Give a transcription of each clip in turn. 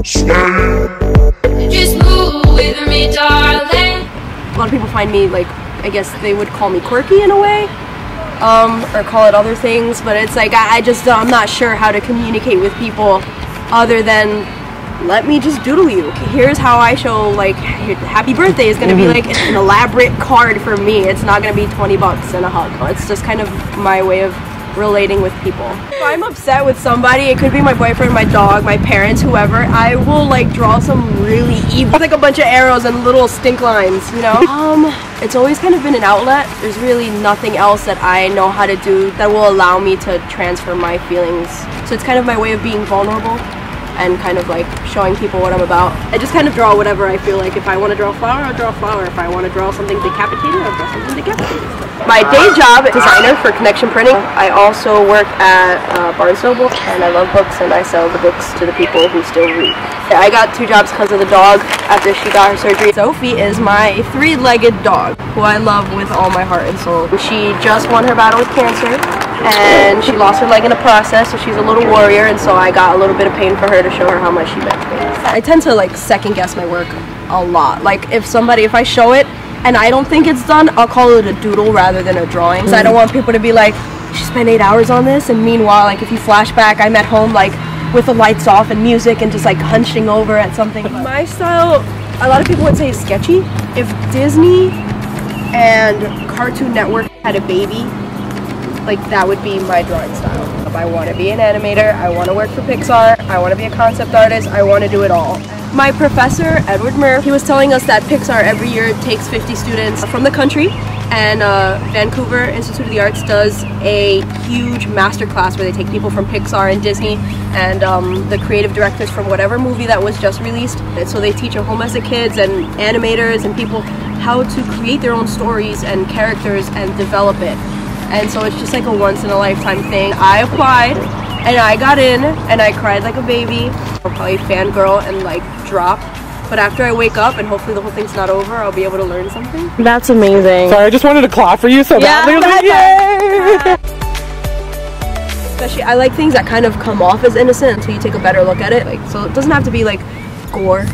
Just move with me, darling. A lot of people find me, like, I guess they would call me quirky in a way, or call it other things, but it's like I'm not sure how to communicate with people other than let me just doodle you. Here's how I show, like, happy birthday is gonna be like an elaborate card for me. It's not gonna be 20 bucks and a hug. It's just kind of my way of relating with people. If I'm upset with somebody, it could be my boyfriend, my dog, my parents, whoever, I will like draw some really evil, like a bunch of arrows and little stink lines, you know? It's always kind of been an outlet. There's really nothing else that I know how to do that will allow me to transfer my feelings. So it's kind of my way of being vulnerable and kind of like showing people what I'm about. I just kind of draw whatever I feel like. If I want to draw a flower, I'll draw a flower. If I want to draw something decapitated, I'll draw something decapitated. My day job is designer for connection printing. I also work at Barnes & Noble, and I love books, and I sell the books to the people who still read. I got 2 jobs because of the dog after she got her surgery. Sophie is my 3-legged dog, who I love with all my heart and soul. She just won her battle with cancer, and she lost her leg in the process, so she's a little warrior, and so I got a little bit of pain for her to show her how much she meant to me. I tend to like second guess my work a lot. Like if I show it and I don't think it's done, I'll call it a doodle rather than a drawing. So I don't want people to be like, she spent 8 hours on this, and meanwhile, like if you flash back, I'm at home like with the lights off and music and just like hunching over at something. My style, a lot of people would say is sketchy. If Disney and Cartoon Network had a baby, like that would be my drawing style. I want to be an animator, I want to work for Pixar, I want to be a concept artist, I want to do it all. My professor, Edward Murph, he was telling us that Pixar every year takes 50 students from the country, and Vancouver Institute of the Arts does a huge masterclass where they take people from Pixar and Disney and the creative directors from whatever movie that was just released. And so they teach a whole mess of kids and animators and people how to create their own stories and characters and develop it. And so it's just like a once-in-a-lifetime thing. I applied, and I got in, and I cried like a baby. I'll probably fangirl and like drop. But after I wake up, and hopefully the whole thing's not over, I'll be able to learn something. That's amazing. Sorry, I just wanted to clap for you so badly. Yay! Especially, I like things that kind of come off as innocent until you take a better look at it. Like, so it doesn't have to be like gore.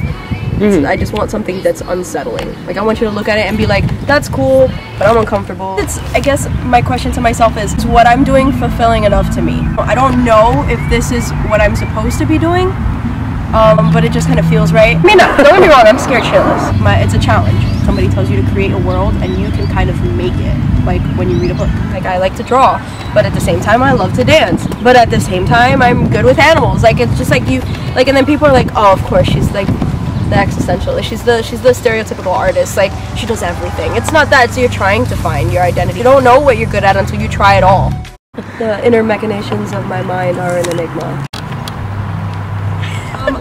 I just want something that's unsettling. Like I want you to look at it and be like, that's cool, but I'm uncomfortable. I guess my question to myself is what I'm doing fulfilling enough to me? I don't know if this is what I'm supposed to be doing, but it just kind of feels right. I mean, no, don't get me wrong, I'm scared shitless. It's a challenge. Somebody tells you to create a world and you can kind of make it. Like when you read a book. Like I like to draw, but at the same time I love to dance. But at the same time I'm good with animals. Like it's just like you, like, and then people are like, oh, of course she's like the existentialist. She's the stereotypical artist. Like she does everything. It's not that. So you're trying to find your identity. You don't know what you're good at until you try it all. The inner machinations of my mind are an enigma.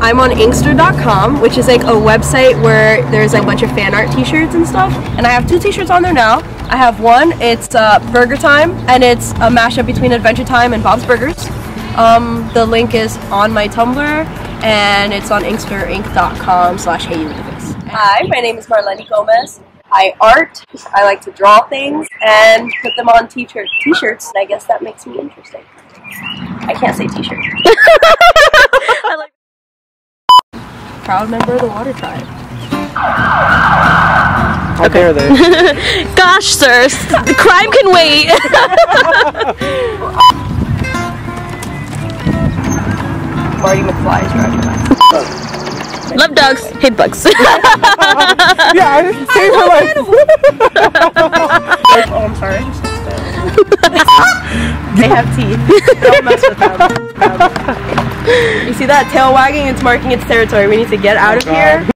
I'm on Inkster.com, which is like a website where there's like a bunch of fan art t-shirts and stuff. And I have 2 t-shirts on there now. I have one, it's Burger Time, and it's a mashup between Adventure Time and Bob's Burgers. The link is on my Tumblr, and it's on inksterinc.com/heyyouwiththeface. Hi, my name is Marleni Gomez. I art, I like to draw things, and put them on t-shirts, and I guess that makes me interesting. I can't say t-shirt. I like proud member of the Water Tribe. How dare they? Gosh, sir, the crime can wait. Marty McFly is driving by. Love dogs, hate bugs. Yeah, I didn't say her like. Oh, I'm sorry. They have teeth. Don't mess with them. You see that tail wagging? It's marking its territory. We need to get out of here.